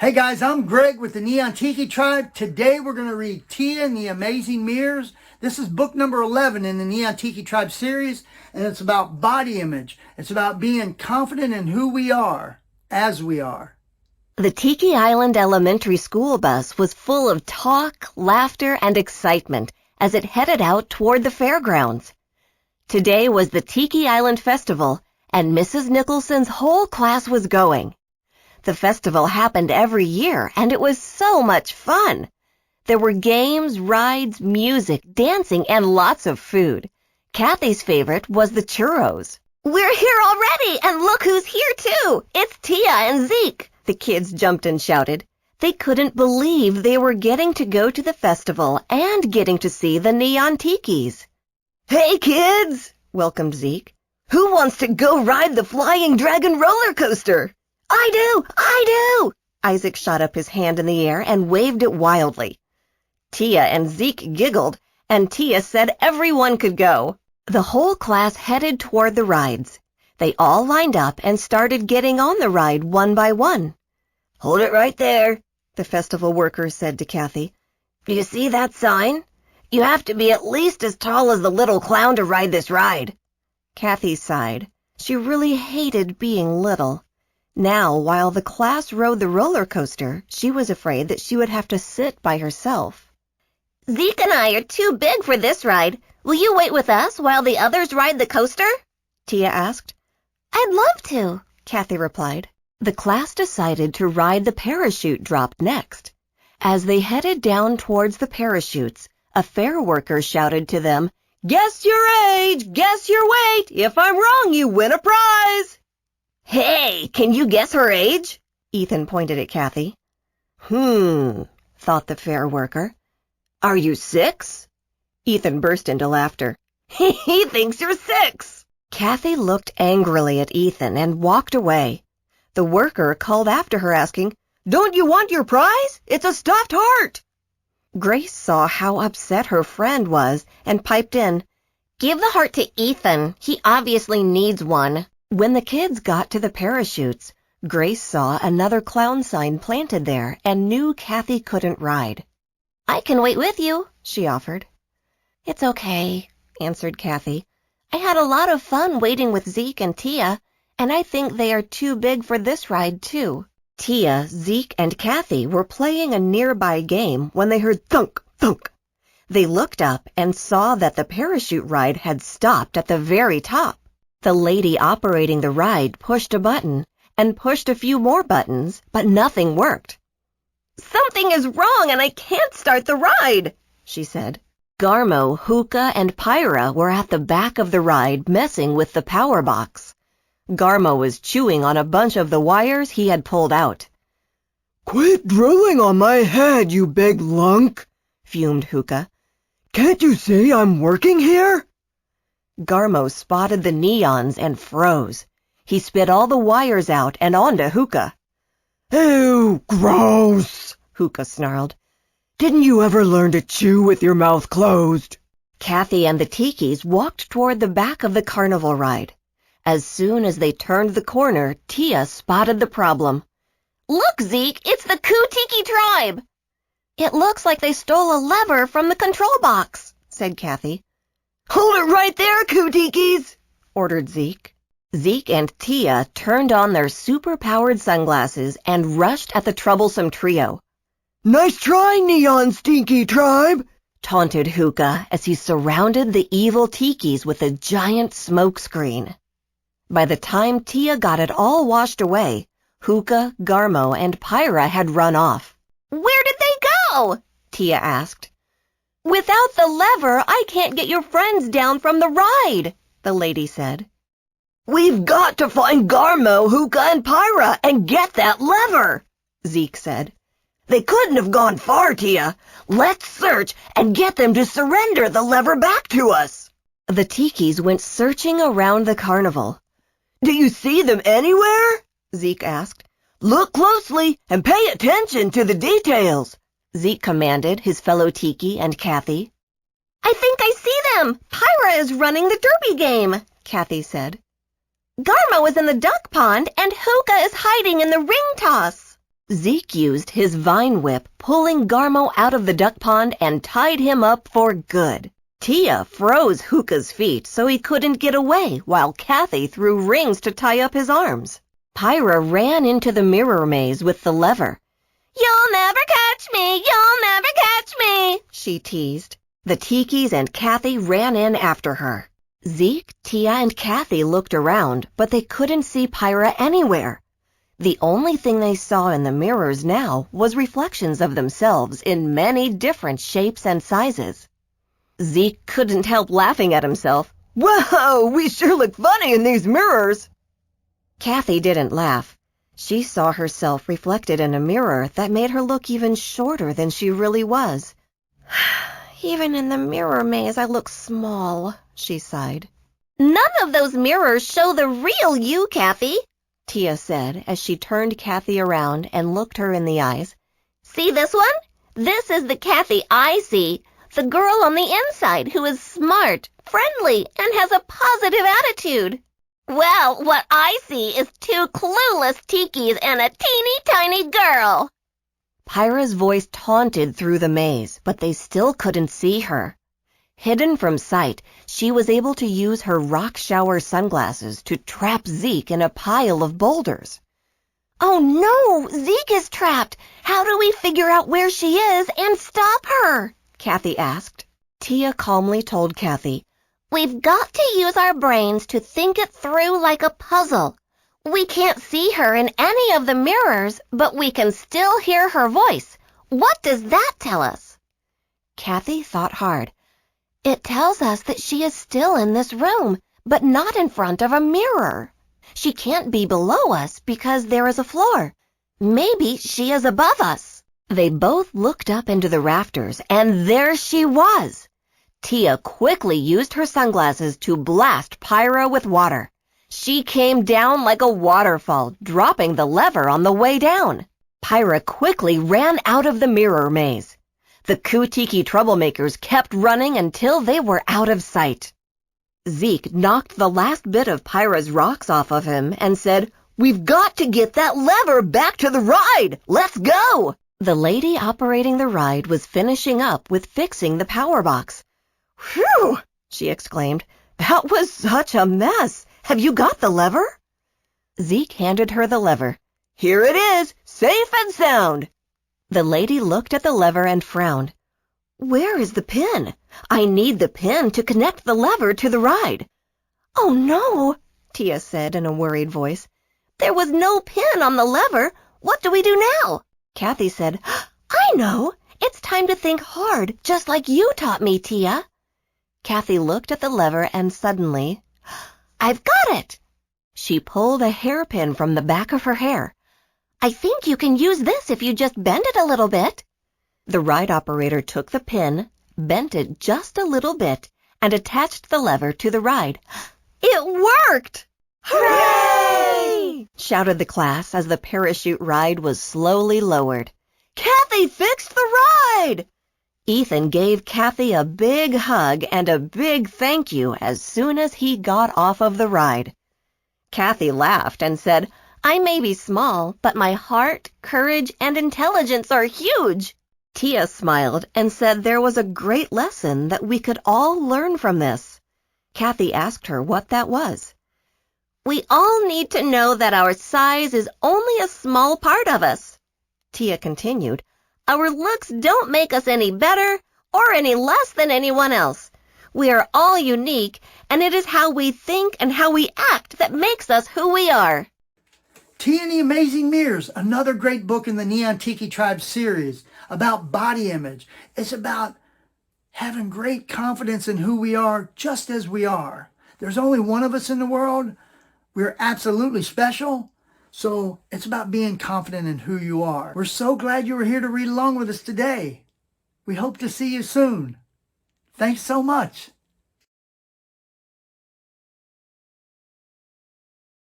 Hey guys, I'm Greg with the Neon Tiki Tribe. Today we're going to read Tia and the Amazing Mirrors. This is book number 11 in the Neon Tiki Tribe series, and it's about body image. It's about being confident in who we are, as we are. The Tiki Island Elementary School bus was full of talk, laughter, and excitement as it headed out toward the fairgrounds. Today was the Tiki Island Festival, and Mrs. Nicholson's whole class was going. The festival happened every year, and it was so much fun. There were games, rides, music, dancing, and lots of food. Kathy's favorite was the churros. "We're here already, and look who's here, too! It's Tia and Zeke!" the kids jumped and shouted. They couldn't believe they were getting to go to the festival and getting to see the neon tikis. "Hey, kids!" welcomed Zeke. "Who wants to go ride the Flying Dragon roller coaster?" "I do! Isaac shot up his hand in the air and waved it wildly. Tia and Zeke giggled, and Tia said everyone could go. The whole class headed toward the rides. They all lined up and started getting on the ride one by one. "Hold it right there," the festival worker said to Kathy. "Do you see that sign? You have to be at least as tall as the little clown to ride this ride." Kathy sighed. She really hated being little. Now, while the class rode the roller coaster, she was afraid that she would have to sit by herself. "Zeke and I are too big for this ride. Will you wait with us while the others ride the coaster?" Tia asked. "I'd love to," Kathy replied. The class decided to ride the parachute drop next. As they headed down towards the parachutes, a fair worker shouted to them, "Guess your age! Guess your weight! If I'm wrong, you win a prize!" "Hey, can you guess her age?" Ethan pointed at Kathy. Thought the fair worker. "Are you 6? Ethan burst into laughter. "He thinks you're 6. Kathy looked angrily at Ethan and walked away. The worker called after her asking, "Don't you want your prize? It's a stuffed heart." Grace saw how upset her friend was and piped in, "Give the heart to Ethan. He obviously needs one." When the kids got to the parachutes, Grace saw another clown sign planted there and knew Kathy couldn't ride. "I can wait with you," she offered. "It's okay," answered Kathy. "I had a lot of fun waiting with Zeke and Tia, and I think they are too big for this ride, too." Tia, Zeke, and Kathy were playing a nearby game when they heard thunk, thunk. They looked up and saw that the parachute ride had stopped at the very top. The lady operating the ride pushed a button and pushed a few more buttons, but nothing worked. "Something is wrong and I can't start the ride," she said. Garmo, Hookah, and Pyra were at the back of the ride messing with the power box. Garmo was chewing on a bunch of the wires he had pulled out. "Quit drooling on my head, you big lunk," fumed Hookah. "Can't you see I'm working here?" Garmo spotted the neons and froze. He spit all the wires out and onto Hookah. "Ew, gross," Hookah snarled. "Didn't you ever learn to chew with your mouth closed?" Kathy and the Tikis walked toward the back of the carnival ride. As soon as they turned the corner, Tia spotted the problem. "Look, Zeke, it's the Tiki Tribe!" "It looks like they stole a lever from the control box," said Kathy. "Hold it right there, Tikis!" ordered Zeke. Zeke and Tia turned on their super-powered sunglasses and rushed at the troublesome trio. "Nice try, Neon Stinky Tribe!" taunted Hookah as he surrounded the evil Tikis with a giant smoke screen. By the time Tia got it all washed away, Hookah, Garmo, and Pyra had run off. "Where did they go?" Tia asked. "Without the lever, I can't get your friends down from the ride," the lady said. "We've got to find Garmo, Hookah, and Pyra and get that lever," Zeke said. "They couldn't have gone far, Tia. Let's search and get them to surrender the lever back to us." The Tikis went searching around the carnival. "Do you see them anywhere?" Zeke asked. "Look closely and pay attention to the details," Zeke commanded his fellow Tiki and Kathy. "I think I see them. Pyra is running the derby game," Kathy said. "Garmo is in the duck pond and Hookah is hiding in the ring toss." Zeke used his vine whip, pulling Garmo out of the duck pond and tied him up for good. Tia froze Hookah's feet so he couldn't get away, while Kathy threw rings to tie up his arms. Pyra ran into the mirror maze with the lever. "You'll never catch me! You'll never catch me!" she teased. The Tikis and Kathy ran in after her. Zeke, Tia, and Kathy looked around, but they couldn't see Pyra anywhere. The only thing they saw in the mirrors now was reflections of themselves in many different shapes and sizes. Zeke couldn't help laughing at himself. Whoa, we sure look funny in these mirrors. Kathy didn't laugh. She saw herself reflected in a mirror that made her look even shorter than she really was. "Even in the mirror maze, I look small," she sighed. "None of those mirrors show the real you, Kathy," Tia said as she turned Kathy around and looked her in the eyes. "See this one? This is the Kathy I see, the girl on the inside who is smart, friendly, and has a positive attitude. Well, what I see is two clueless Tikis and a teeny tiny girl." Pyra's voice taunted through the maze, but they still couldn't see her. Hidden from sight, she was able to use her rock shower sunglasses to trap Zeke in a pile of boulders. "Oh no, Zeke is trapped. How do we figure out where she is and stop her?" Kathy asked. Tia calmly told Kathy, "We've got to use our brains to think it through like a puzzle. We can't see her in any of the mirrors, but we can still hear her voice. What does that tell us?" Kathy thought hard. "It tells us that she is still in this room, but not in front of a mirror. She can't be below us because there is a floor. Maybe she is above us." They both looked up into the rafters, and there she was. Tia quickly used her sunglasses to blast Pyra with water. She came down like a waterfall, dropping the lever on the way down. Pyra quickly ran out of the mirror maze. The Tiki troublemakers kept running until they were out of sight. Zeke knocked the last bit of Pyra's rocks off of him and said, "We've got to get that lever back to the ride. Let's go." The lady operating the ride was finishing up with fixing the power box. "Phew!" she exclaimed. "That was such a mess. Have you got the lever?" Zeke handed her the lever. "Here it is, safe and sound." The lady looked at the lever and frowned. "Where is the pin? I need the pin to connect the lever to the ride." "Oh no," Tia said in a worried voice. "There was no pin on the lever. What do we do now?" Kathy said, "I know. It's time to think hard, just like you taught me, Tia." Kathy looked at the lever and suddenly, "I've got it!" She pulled a hairpin from the back of her hair. "I think you can use this if you just bend it a little bit." The ride operator took the pin, bent it just a little bit, and attached the lever to the ride. "It worked!" "Hooray!" shouted the class as the parachute ride was slowly lowered. "Kathy fixed the ride!" Ethan gave Kathy a big hug and a big thank you as soon as he got off of the ride. Kathy laughed and said, "I may be small, but my heart, courage, and intelligence are huge." Tia smiled and said there was a great lesson that we could all learn from this. Kathy asked her what that was. "We all need to know that our size is only a small part of us," Tia continued. "Our looks don't make us any better or any less than anyone else. We are all unique, and it is how we think and how we act that makes us who we are." Tea and the Amazing Mirrors, another great book in the Neon Tiki Tribe series about body image. It's about having great confidence in who we are just as we are. There's only one of us in the world. We're absolutely special. So it's about being confident in who you are. We're so glad you were here to read along with us today. We hope to see you soon. Thanks so much.